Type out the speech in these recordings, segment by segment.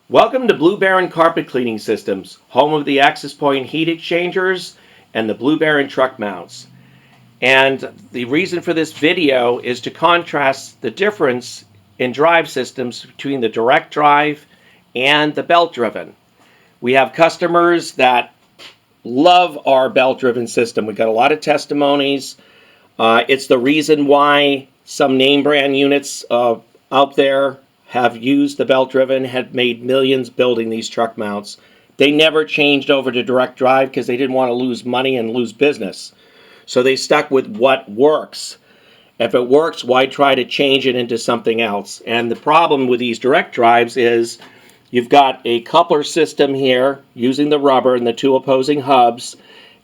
Welcome to Blue Baron Carpet Cleaning Systems, home of the Access Point heat exchangers and the Blue Baron truck mounts. And the reason for this video is to contrast the difference in drive systems between the direct drive and the belt driven. We have customers that love our belt driven system. We've got a lot of testimonies. It's the reason why some name brand units out there have used the belt driven, have made millions building these truck mounts. They never changed over to direct drive because they didn't want to lose money and lose business. So they stuck with what works. If it works, why try to change it into something else? And the problem with these direct drives is you've got a coupler system here using the rubber and the two opposing hubs,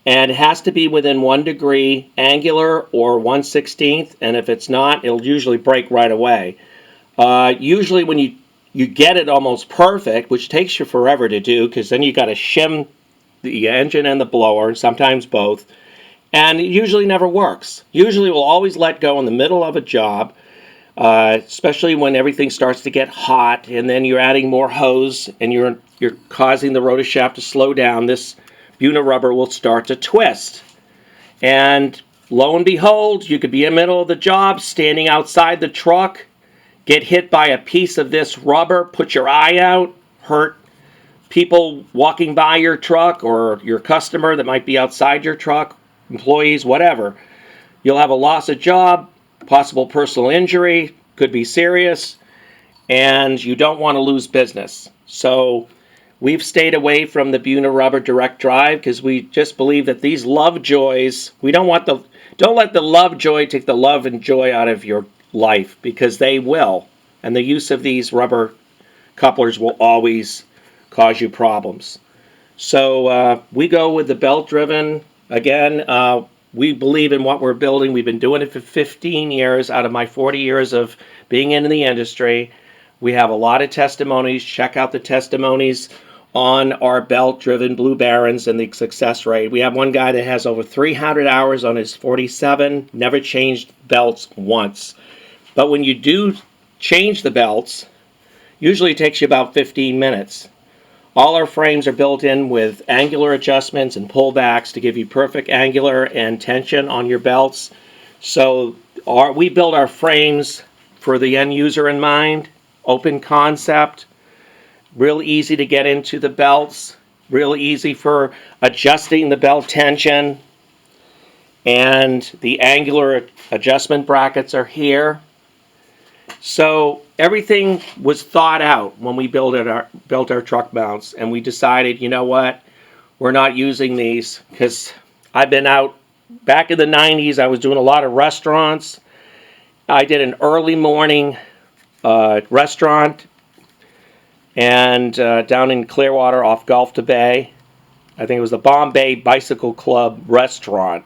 and it has to be within 1 degree angular or 1/16th, and if it's not, it'll usually break right away. Usually when you get it almost perfect, which takes you forever to do, because then you got to shim the engine and the blower, sometimes both, and it usually never works. Usually we'll always let go in the middle of a job, especially when everything starts to get hot, and then you're adding more hose, and you're causing the rotor shaft to slow down. This Buna rubber will start to twist, and lo and behold, you could be in the middle of the job, standing outside the truck, get hit by a piece of this rubber, put your eye out, hurt people walking by your truck or your customer that might be outside your truck, employees, whatever. You'll have a loss of job, possible personal injury, could be serious, and you don't want to lose business. So we've stayed away from the Buna rubber direct drive because we just believe that these Lovejoys, don't let the Lovejoy take the love and joy out of your life, because they will, and the use of these rubber couplers will always cause you problems. So we go with the belt driven. Again, we believe in what we're building. We've been doing it for 15 years out of my 40 years of being in the industry. We have a lot of testimonies. Check out the testimonies on our belt driven Blue Barons and the success rate. We have one guy that has over 300 hours on his 47, never changed belts once. But when you do change the belts, usually it takes you about 15 minutes. All our frames are built in with angular adjustments and pullbacks to give you perfect angular and tension on your belts. So we build our frames for the end user in mind. Open concept, real easy to get into the belts, real easy for adjusting the belt tension. And the angular adjustment brackets are here. So everything was thought out when we built our truck mounts, and we decided, you know what, we're not using these, because I've been out back in the 90s. I was doing a lot of restaurants. I did an early morning restaurant and down in Clearwater off Gulf to Bay. I think it was the Bombay Bicycle Club restaurant.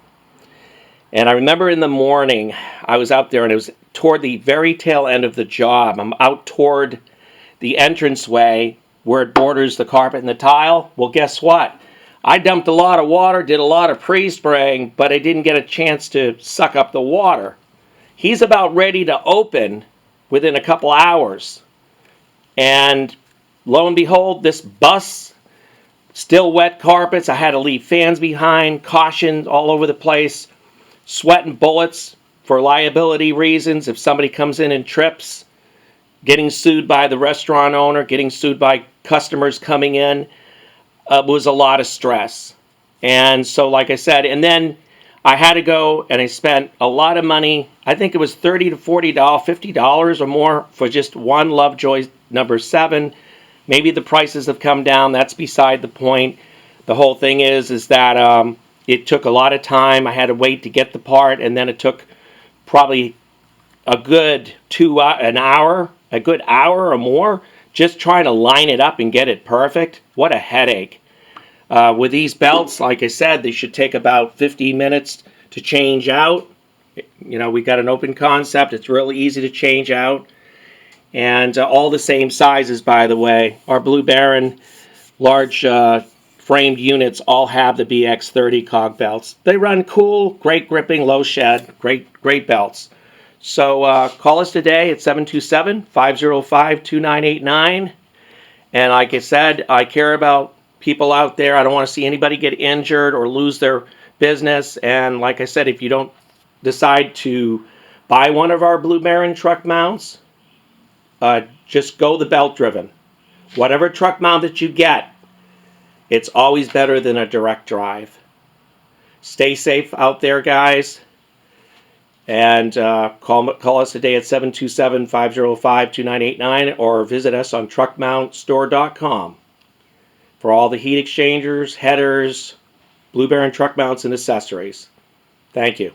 And I remember in the morning, I was out there, and it was toward the very tail end of the job. I'm out toward the entranceway where it borders the carpet and the tile. Well, guess what? I dumped a lot of water, did a lot of pre-spraying, but I didn't get a chance to suck up the water. He's about ready to open within a couple hours. And lo and behold, this bus, still wet carpets. I had to leave fans behind, caution all over the place. Sweating bullets for liability reasons. If somebody comes in and trips, getting sued by the restaurant owner, getting sued by customers coming in, was a lot of stress. And so, like I said, and then I had to go and I spent a lot of money. I think it was $30 to $40, $50 or more for just one Lovejoy number 7. Maybe the prices have come down. That's beside the point. The whole thing is that it took a lot of time. I had to wait to get the part, and then it took probably a good an hour or more, just trying to line it up and get it perfect. What a headache. With these belts, like I said, they should take about 15 minutes to change out. You know, we got an open concept. It's really easy to change out. And all the same sizes, by the way. Our Blue Baron large framed units all have the BX30 cog belts. They run cool, great gripping, low shed, great belts. So call us today at 727-505-2989 And like I said, I care about people out there. I don't want to see anybody get injured or lose their business. And like I said, if you don't decide to buy one of our Blue Baron truck mounts, just go the belt driven. Whatever truck mount that you get, it's always better than a direct drive. Stay safe out there, guys. And call us today at 727-505-2989 or visit us on truckmountstore.com for all the heat exchangers, headers, Blue Baron truck mounts, and accessories. Thank you.